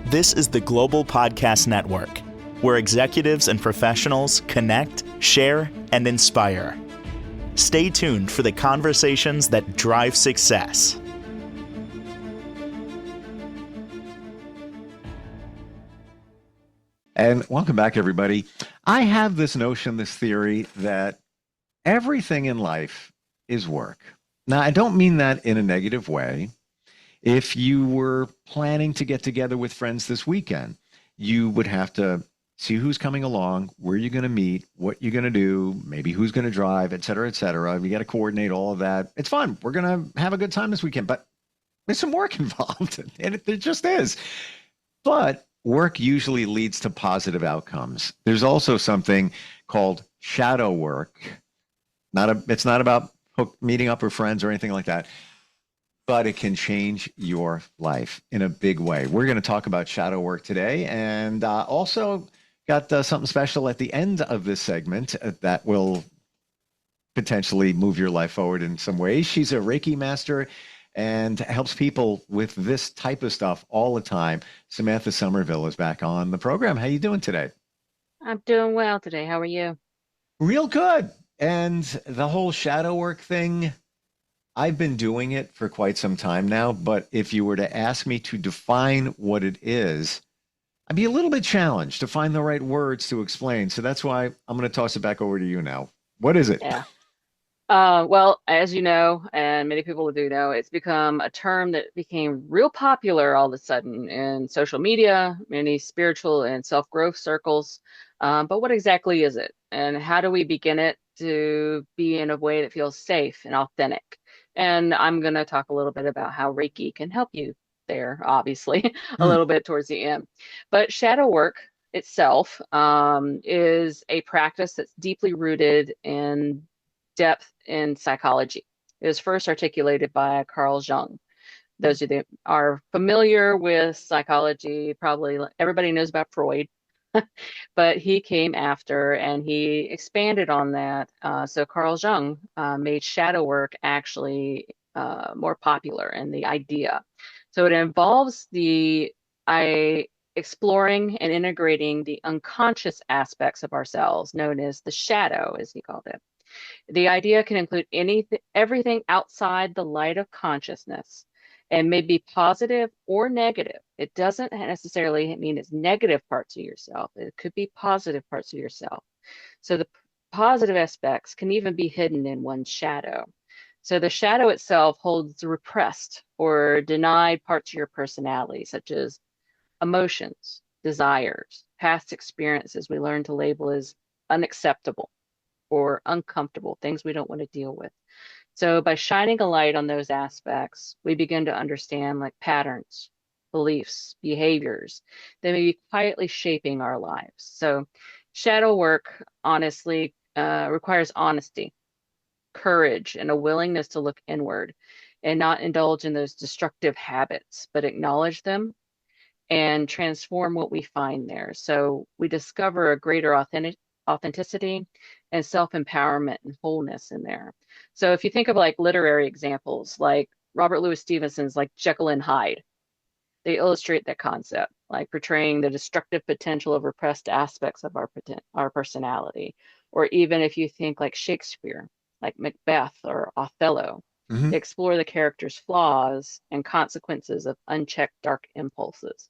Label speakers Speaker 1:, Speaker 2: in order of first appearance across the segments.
Speaker 1: This is the Global Podcast Network, where executives and professionals connect, share, and inspire. Stay tuned for the conversations that drive success.
Speaker 2: And welcome back, everybody. I have this notion, this theory that everything in life is work. Now, I don't mean that in a negative way. If you were planning to get together with friends this weekend, you would have to see who's coming along, where you're going to meet, what you're going to do, maybe who's going to drive, et cetera, et cetera. You got to coordinate all of that. It's fun. We're going to have a good time this weekend, but there's some work involved, and it just is. But work usually leads to positive outcomes. There's also something called shadow work. It's not about meeting up with friends or anything like that, but it can change your life in a big way. We're going to talk about shadow work today, and also got something special at the end of this segment that will potentially move your life forward in some ways. She's a Reiki master and helps people with this type of stuff all the time. Samantha Somerville is back on the program. How you doing today?
Speaker 3: I'm doing well today. How are you?
Speaker 2: Real good. And the whole shadow work thing, I've been doing it for quite some time now, but if you were to ask me to define what it is, I'd be a little bit challenged to find the right words to explain. So that's why I'm going to toss it back over to you now. What is it?
Speaker 3: Yeah. Well, as you know, and many people do know, it's become a term that became real popular all of a sudden in social media, many spiritual and self-growth circles. But what exactly is it? And how do we begin it to be in a way that feels safe and authentic? And I'm going to talk a little bit about how Reiki can help you there, obviously, a little bit towards the end. But shadow work itself is a practice that's deeply rooted in depth in psychology. It was first articulated by Carl Jung. Those of you that are familiar with psychology, probably everybody knows about Freud, but he came after and he expanded on that. So Carl Jung made shadow work actually more popular in the idea. So it involves exploring and integrating the unconscious aspects of ourselves, known as the shadow, as he called it. The idea can include everything outside the light of consciousness and may be positive or negative. It doesn't necessarily mean it's negative parts of yourself. It could be positive parts of yourself. So the positive aspects can even be hidden in one's shadow. So the shadow itself holds repressed or denied parts of your personality, such as emotions, desires, past experiences we learn to label as unacceptable or uncomfortable, things we don't want to deal with. So by shining a light on those aspects, we begin to understand like patterns, beliefs, behaviors that may be quietly shaping our lives. So shadow work, honestly, requires honesty, courage, and a willingness to look inward and not indulge in those destructive habits, but acknowledge them and transform what we find there. So we discover a greater authenticity and self-empowerment and wholeness in there. So if you think of like literary examples, like Robert Louis Stevenson's like Jekyll and Hyde, they illustrate that concept, like portraying the destructive potential of repressed aspects of our personality. Or even if you think like Shakespeare, like Macbeth or Othello, they explore the character's flaws and consequences of unchecked dark impulses.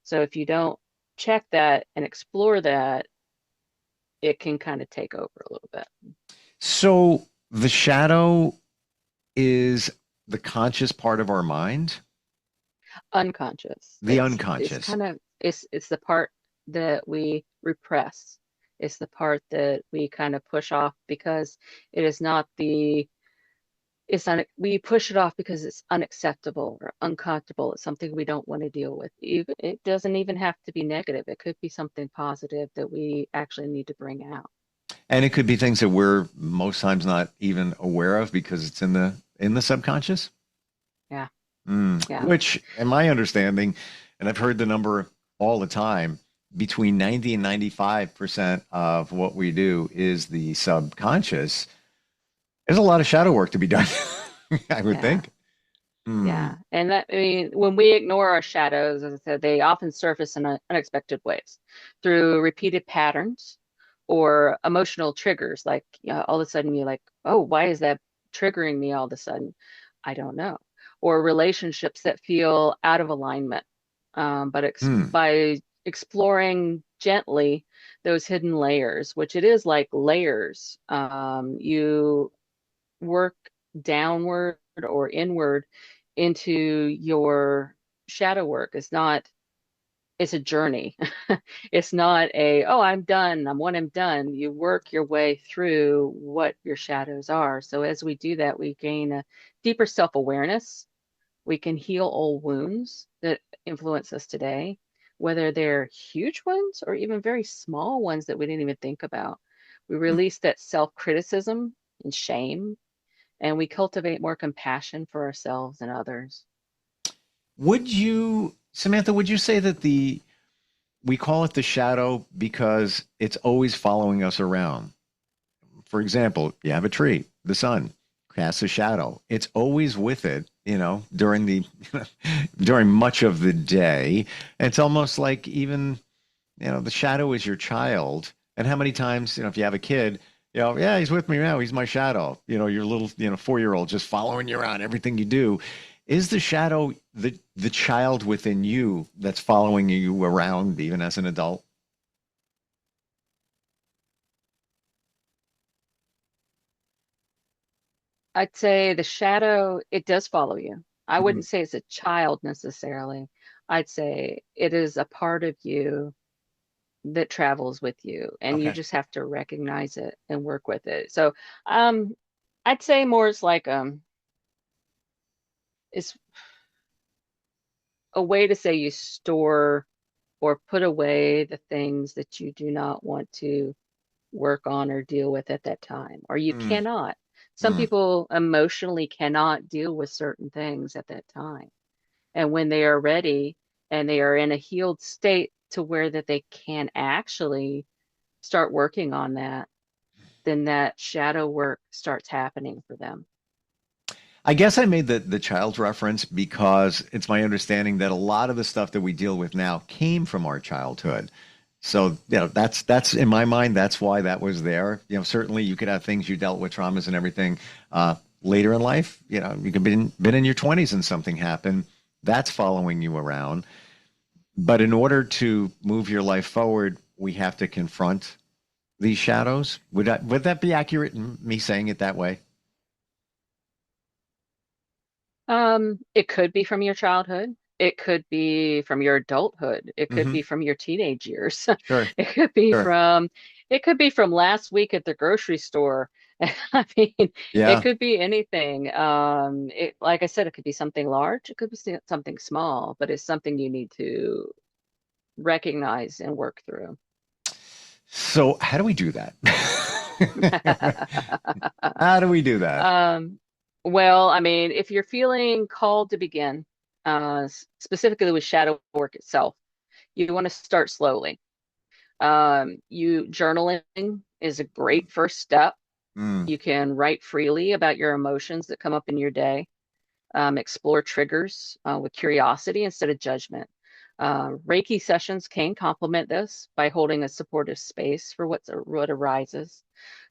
Speaker 3: So if you don't check that and explore that, it can kind of take over a little bit.
Speaker 2: So the shadow is the conscious part of our mind?
Speaker 3: Unconscious.
Speaker 2: The unconscious.
Speaker 3: It's the part that we repress. It's the part that we kind of push off because it is not we push it off because it's unacceptable or uncomfortable. It's something we don't want to deal with. It doesn't even have to be negative. It could be something positive that we actually need to bring out.
Speaker 2: And it could be things that we're most times not even aware of because it's in the subconscious.
Speaker 3: Yeah.
Speaker 2: Yeah. Which, in my understanding, and I've heard the number all the time, between 90 and 95% of what we do is the subconscious. There's a lot of shadow work to be done, I would think. Mm.
Speaker 3: Yeah. And that, I mean, when we ignore our shadows, as I said, they often surface in unexpected ways through repeated patterns or emotional triggers. Like, all of a sudden you're like, oh, why is that triggering me all of a sudden? I don't know. Or relationships that feel out of alignment. But ex
Speaker 2: Mm.
Speaker 3: by exploring gently those hidden layers, which it is like layers, you work downward or inward into your shadow work. It's a journey. It's not a, oh, I'm done. I'm done. You work your way through what your shadows are. So as we do that, we gain a deeper self-awareness. We can heal old wounds that influence us today, whether they're huge ones or even very small ones that we didn't even think about. We release that self-criticism and shame, and we cultivate more compassion for ourselves and others.
Speaker 2: Would you, Samantha, would you say that we call it the shadow because it's always following us around? For example, you have a tree, the sun casts a shadow. It's always with it, during the during much of the day. It's almost like even, the shadow is your child. And how many times, if you have a kid, yeah, he's with me now. He's my shadow. Your little, 4-year-old just following you around everything you do. Is the shadow the child within you that's following you around even as an adult?
Speaker 3: I'd say the shadow, it does follow you. I
Speaker 2: Mm,
Speaker 3: wouldn't say it's a child necessarily. I'd say it is a part of you that travels with you, and you
Speaker 2: okay.
Speaker 3: just have to recognize it and work with it. So, um, I'd say more it's like it's a way to say you store or put away the things that you do not want to work on or deal with at that time, or you
Speaker 2: Mm,
Speaker 3: cannot. Some
Speaker 2: mm.
Speaker 3: people emotionally cannot deal with certain things at that time. And when they are ready and they are in a healed state to where that they can actually start working on that, then that shadow work starts happening for them.
Speaker 2: I guess I made the child reference because it's my understanding that a lot of the stuff that we deal with now came from our childhood. So, that's in my mind, that's why that was there. Certainly you could have things you dealt with, traumas and everything, later in life. You could been in your 20s and something happened. That's following you around. But in order to move your life forward, we have to confront these shadows. Would that be accurate in me saying it that way?
Speaker 3: It could be from your childhood. It could be from your adulthood. It could
Speaker 2: Hmm.
Speaker 3: be from your teenage years.
Speaker 2: Sure,
Speaker 3: It could be
Speaker 2: sure.
Speaker 3: from, it could be from last week at the grocery store. I mean, it
Speaker 2: Yeah.
Speaker 3: could be anything. Like I said, it could be something large. It could be something small, but it's something you need to recognize and work through.
Speaker 2: So how do we do that? How do we do that?
Speaker 3: Um, well, I mean, if you're feeling called to begin, specifically with shadow work itself, you want to start slowly. You journaling is a great first step.
Speaker 2: Mm,
Speaker 3: You can write freely about your emotions that come up in your day. Explore triggers with curiosity instead of judgment. Reiki sessions can complement this by holding a supportive space for what arises.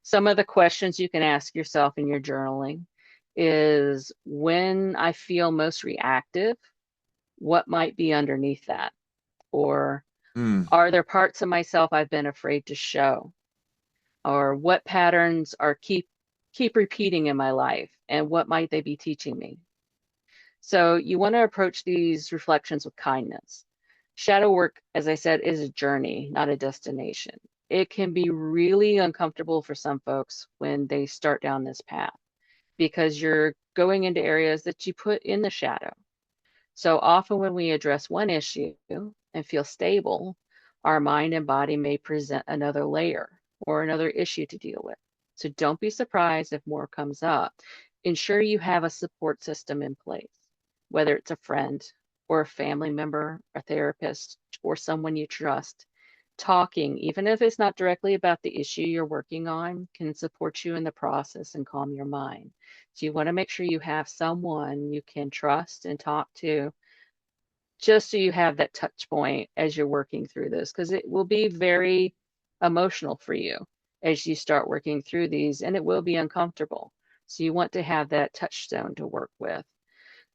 Speaker 3: Some of the questions you can ask yourself in your journaling is when I feel most reactive, what might be underneath that? Or
Speaker 2: mm.
Speaker 3: are there parts of myself I've been afraid to show? Or what patterns are keep repeating in my life and what might they be teaching me? So you want to approach these reflections with kindness. Shadow work, as I said, is a journey, not a destination. It can be really uncomfortable for some folks when they start down this path because you're going into areas that you put in the shadow. So often when we address one issue and feel stable, our mind and body may present another layer or another issue to deal with. So don't be surprised if more comes up. Ensure you have a support system in place, whether it's a friend or a family member, a therapist, or someone you trust. Talking, even if it's not directly about the issue you're working on, can support you in the process and calm your mind. So you want to make sure you have someone you can trust and talk to, just so you have that touch point as you're working through this, because it will be very emotional for you as you start working through these, and it will be uncomfortable. So you want to have that touchstone to work with.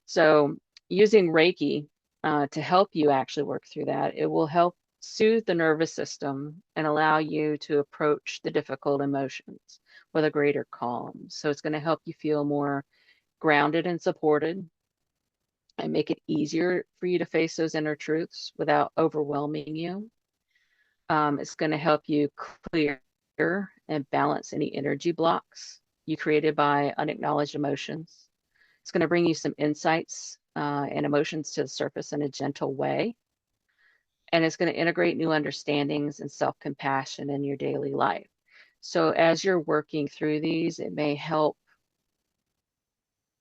Speaker 3: So using Reiki to help you actually work through that, it will help soothe the nervous system and allow you to approach the difficult emotions with a greater calm. So it's going to help you feel more grounded and supported and make it easier for you to face those inner truths without overwhelming you. It's going to help you clear and balance any energy blocks you created by unacknowledged emotions. It's going to bring you some insights and emotions to the surface in a gentle way. And it's going to integrate new understandings and self compassion in your daily life. So, as you're working through these, it may help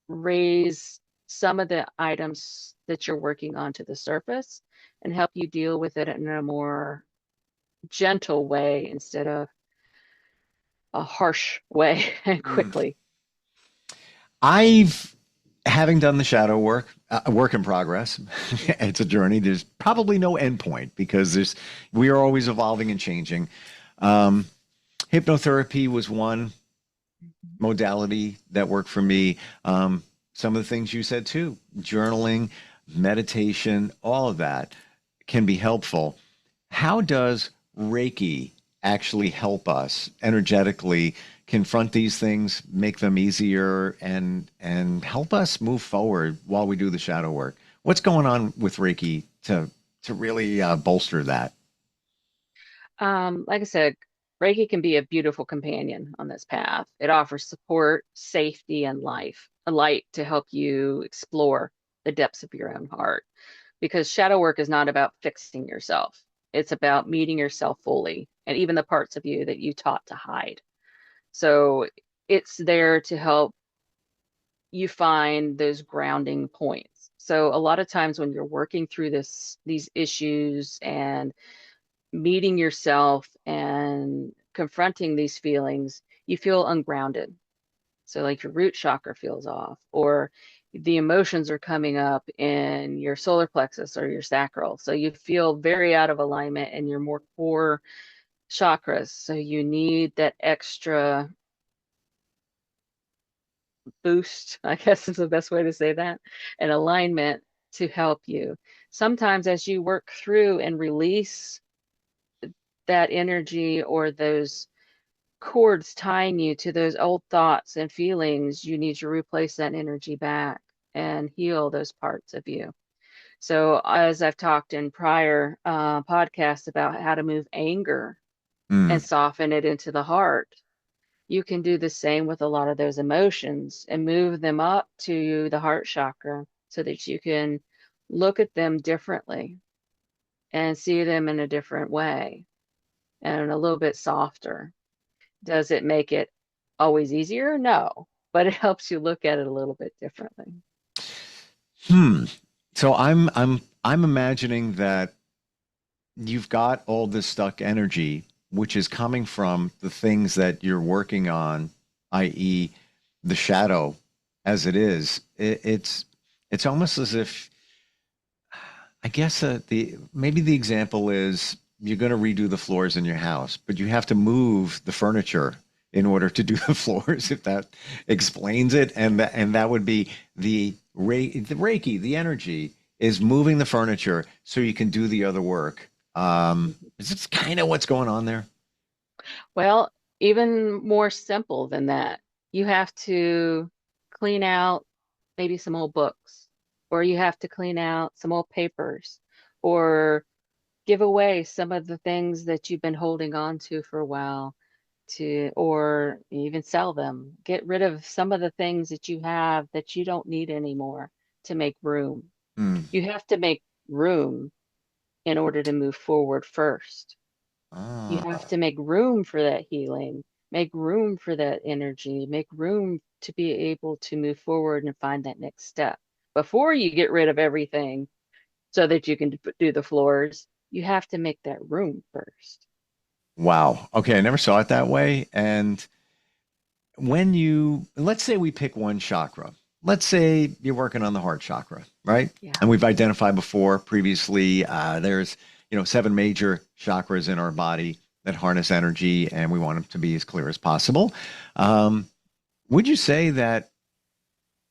Speaker 3: raise some of the items that you're working on to the surface and help you deal with it in a more gentle way instead of a harsh way and
Speaker 2: Mm.
Speaker 3: quickly.
Speaker 2: I've having done the shadow work, work in progress. It's a journey. There's probably no end point because we are always evolving and changing. Um, Hypnotherapy was one modality that worked for me. Some of the things you said too, journaling, meditation, all of that can be helpful. How does Reiki actually help us energetically confront these things, make them easier, and help us move forward while we do the shadow work? What's going on with Reiki to really bolster that?
Speaker 3: Like I said, Reiki can be a beautiful companion on this path. It offers support, safety, and a light to help you explore the depths of your own heart. Because shadow work is not about fixing yourself, it's about meeting yourself fully and even the parts of you that you taught to hide. So it's there to help you find those grounding points. So a lot of times when you're working through these issues and meeting yourself and confronting these feelings, you feel ungrounded. So, like your root chakra feels off, or the emotions are coming up in your solar plexus or your sacral. So, you feel very out of alignment in your more core chakras. So, you need that extra boost, I guess is the best way to say that, and alignment to help you. Sometimes, as you work through and release that energy or those cords tying you to those old thoughts and feelings, you need to replace that energy back and heal those parts of you. So, as I've talked in prior podcasts about how to move anger
Speaker 2: Mm.
Speaker 3: and soften it into the heart, you can do the same with a lot of those emotions and move them up to the heart chakra so that you can look at them differently and see them in a different way and a little bit softer. Does it make it always easier? No, but it helps you look at it a little bit differently.
Speaker 2: Hmm. So I'm imagining that you've got all this stuck energy, which is coming from the things that you're working on, i.e., the shadow as it is. It's almost as if I guess the maybe the example is you're going to redo the floors in your house, but you have to move the furniture in order to do the floors. If that explains it, and that would be the Reiki, the energy is moving the furniture so you can do the other work. Is this kind of what's going on there?
Speaker 3: Well, even more simple than that, you have to clean out maybe some old books, or you have to clean out some old papers, or give away some of the things that you've been holding on to for a while or even sell them. Get rid of some of the things that you have that you don't need anymore to make room.
Speaker 2: Hmm.
Speaker 3: You have to make room in order to move forward first. You have
Speaker 2: Ah.
Speaker 3: to make room for that healing, make room for that energy, make room to be able to move forward and find that next step before you get rid of everything so that you can do the floors. you have to make that room first.
Speaker 2: Wow. Okay, I never saw it that way. And let's say we pick one chakra. Let's say you're working on the heart chakra, right?
Speaker 3: Yeah.
Speaker 2: And we've identified before previously, there's, 7 major chakras in our body that harness energy, and we want them to be as clear as possible. Um, would you say that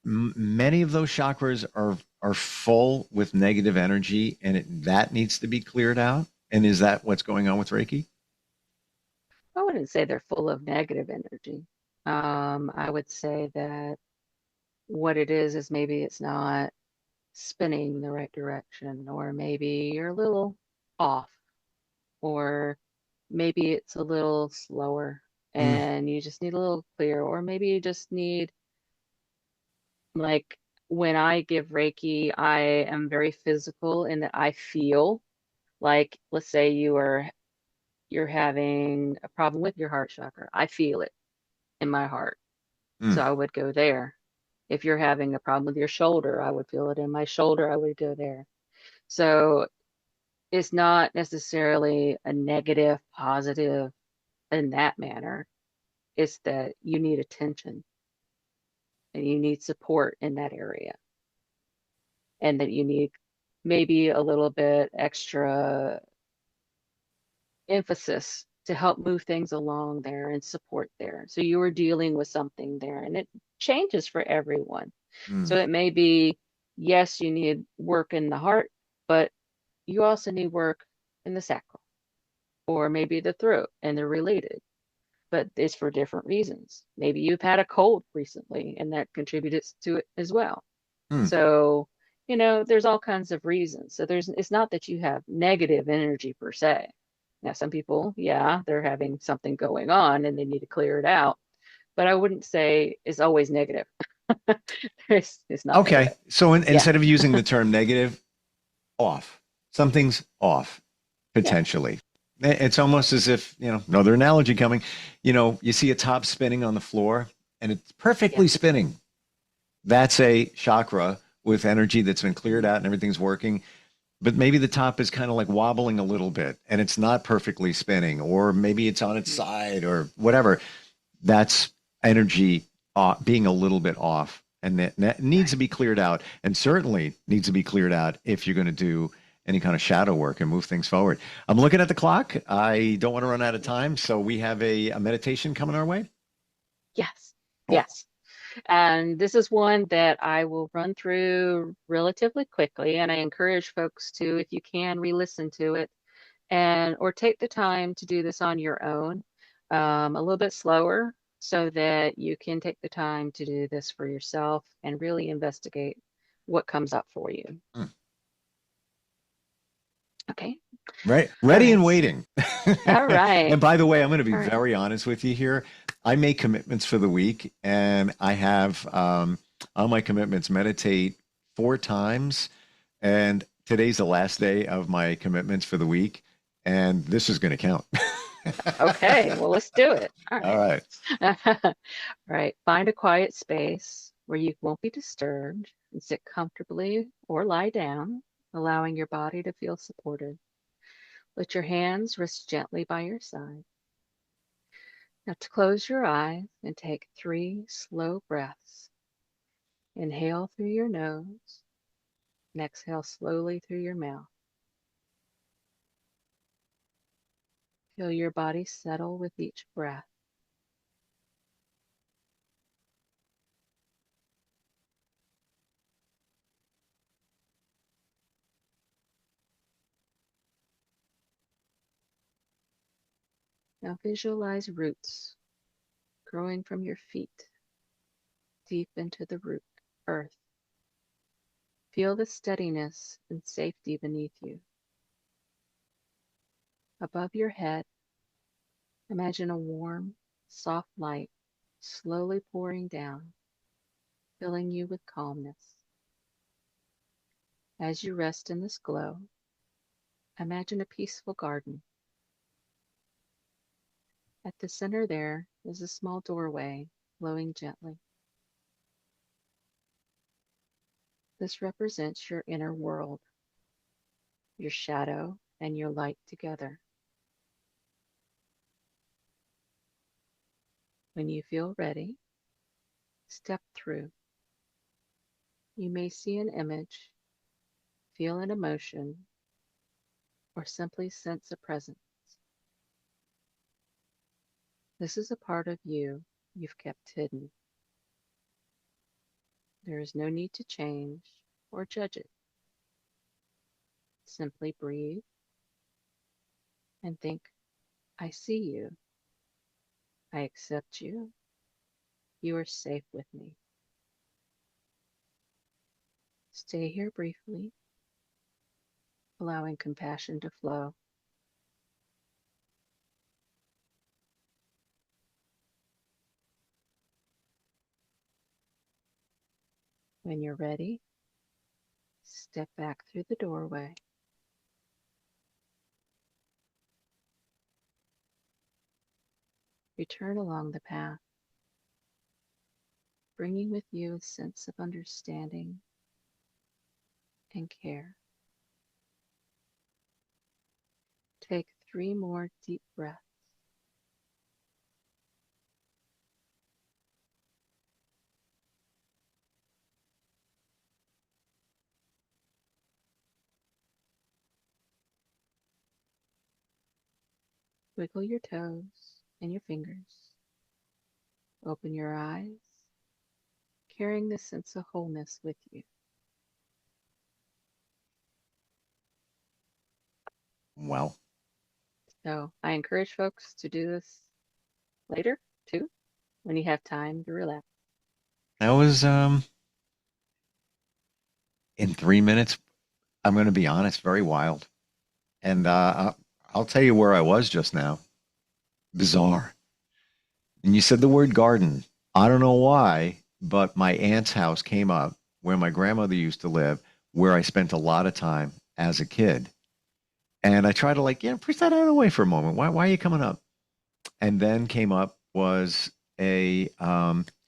Speaker 2: many of those chakras are full with negative energy, and that needs to be cleared out? And is that what's going on with Reiki?
Speaker 3: I wouldn't say they're full of negative energy. I would say that what it is maybe it's not spinning the right direction, or maybe you're a little off, or maybe it's a little slower
Speaker 2: Mm,
Speaker 3: and you just need a little clear, or maybe you just need, like, when I give Reiki, I am very physical in that I feel like, let's say you're having a problem with your heart chakra. I feel it in my heart. So
Speaker 2: mm.
Speaker 3: I would go there. If you're having a problem with your shoulder, I would feel it in my shoulder. I would go there. So it's not necessarily a negative, positive in that manner. It's that you need attention and you need support in that area, and that you need maybe a little bit extra emphasis to help move things along there and support there. So you are dealing with something there, and it changes for everyone.
Speaker 2: Mm.
Speaker 3: So it may be, yes, you need work in the heart, but you also need work in the sacral or maybe the throat, and they're related, but it's for different reasons. Maybe you've had a cold recently and that contributed to it as well.
Speaker 2: Mm.
Speaker 3: So, there's all kinds of reasons. So it's not that you have negative energy per se. Now, some people, yeah, they're having something going on and they need to clear it out, but I wouldn't say it's always negative. It's not that
Speaker 2: Okay.
Speaker 3: way.
Speaker 2: So
Speaker 3: Yeah,
Speaker 2: instead of using the term negative, off. Something's off,
Speaker 3: yeah,
Speaker 2: potentially. It's almost as if, another analogy coming, you see a top spinning on the floor and it's
Speaker 3: yeah.
Speaker 2: perfectly spinning. That's a chakra with energy that's been cleared out and everything's working. But maybe the top is kind of like wobbling a little bit and it's not perfectly spinning, or maybe it's on its
Speaker 3: Mhm.
Speaker 2: side or whatever. That's energy being a little bit off, and that needs to
Speaker 3: Right.
Speaker 2: be cleared out, and certainly needs to be cleared out if you're going to do any kind of shadow work and move things forward. I'm looking at the clock. I don't want to run out of
Speaker 3: Yeah.
Speaker 2: time, so we have a meditation coming our way.
Speaker 3: Yes.
Speaker 2: Oh,
Speaker 3: Yes. And this is one that I will run through relatively quickly, and I encourage folks to, if you can, re-listen to it and or take the time to do this on your own, a little bit slower, so that you can take the time to do this for yourself and really investigate what comes up for you.
Speaker 2: hmm.
Speaker 3: Okay.
Speaker 2: Right,
Speaker 3: All
Speaker 2: ready
Speaker 3: right.
Speaker 2: and waiting.
Speaker 3: All right.
Speaker 2: And by the way, I'm going to be
Speaker 3: All right.
Speaker 2: very honest with you here. I make commitments for the week, and I have on my commitments meditate 4 times. And today's the last day of my commitments for the week, and this is going to count.
Speaker 3: Okay. Well, let's do it. All
Speaker 2: All
Speaker 3: right.
Speaker 2: right.
Speaker 3: All right. Find a quiet space where you won't be disturbed, and sit comfortably or lie down, allowing your body to feel supported. Let your hands rest gently by your side. Now, to close your eyes and take 3 slow breaths. Inhale through your nose and exhale slowly through your mouth. Feel your body settle with each breath. Now, visualize roots growing from your feet deep into the root earth. Feel the steadiness and safety beneath you. Above your head, imagine a warm, soft light slowly pouring down, filling you with calmness. As you rest in this glow, imagine a peaceful garden. At the center there is a small doorway glowing gently. This represents your inner world, your shadow and your light together. When you feel ready, step through. You may see an image, feel an emotion, or simply sense a presence. This is a part of you you've kept hidden. There is no need to change or judge it. Simply breathe and think, I see you. I accept you. You are safe with me. Stay here briefly, allowing compassion to flow. When you're ready, step back through the doorway. Return along the path, bringing with you a sense of understanding and care. Take 3 more deep breaths. Wiggle your toes and your fingers. Open your eyes, carrying this sense of wholeness with you.
Speaker 2: Wow.
Speaker 3: So I encourage folks to do this later too, when you have time to relax.
Speaker 2: That was in 3 minutes. I'm going to be honest, very wild. And I'll tell you where I was just now. Bizarre. And you said the word garden. I don't know why, but my aunt's house came up where my grandmother used to live, where I spent a lot of time as a kid. And I tried to push that out of the way for a moment. Why are you coming up? And then came up was a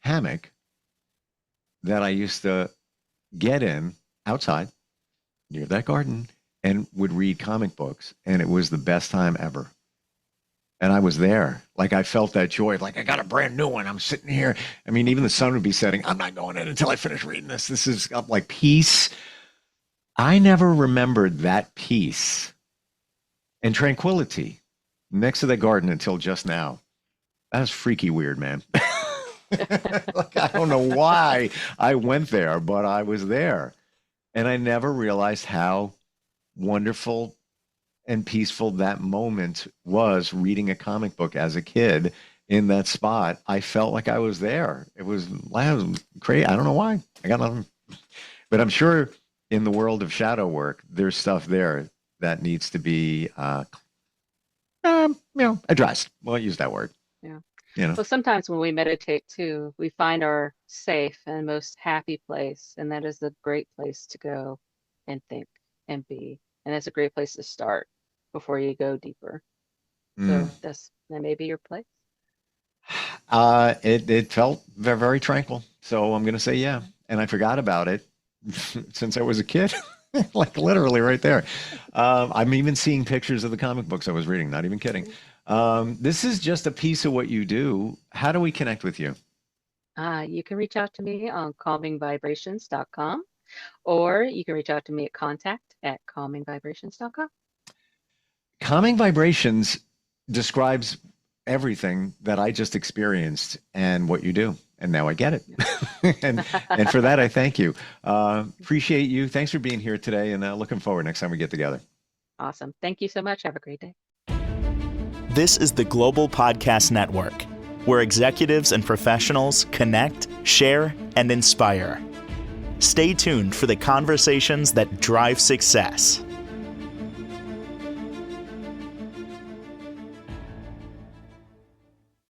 Speaker 2: hammock that I used to get in outside near that garden and would read comic books. And it was the best time ever. And I was there. Like, I felt that joy. Like, I got a brand new one. I'm sitting here. I mean, even the sun would be setting. I'm not going in until I finish reading this. This is like peace. I never remembered that peace and tranquility next to the garden until just now. That was freaky weird, man. Like, I don't know why I went there, but I was there. And I never realized how wonderful and peaceful that moment was reading a comic book as a kid in that spot. I felt like I was there. It was crazy. I don't know why. I got nothing. But I'm sure in the world of shadow work, there's stuff there that needs to be, addressed. Well, I use that word.
Speaker 3: Yeah.
Speaker 2: You know.
Speaker 3: Well, sometimes when we meditate too, we find our safe and most happy place, and that is a great place to go and think and be. And that's a great place to start before you go deeper. So that may be your place.
Speaker 2: It felt very, very tranquil. So I'm going to say, yeah. And I forgot about it since I was a kid, like literally right there. I'm even seeing pictures of the comic books I was reading, not even kidding. This is just a piece of what you do. How do we connect with you?
Speaker 3: You can reach out to me on calmingvibrations.com, or you can reach out to me at contact@calmingvibrations.com.
Speaker 2: Calming Vibrations describes everything that I just experienced and what you do. And now I get it. and for that, I thank you. Appreciate you. Thanks for being here today, and looking forward next time we get together.
Speaker 3: Awesome. Thank you so much. Have a great day.
Speaker 1: This is the Global Podcast Network, where executives and professionals connect, share, and inspire. Stay tuned for the conversations that drive success.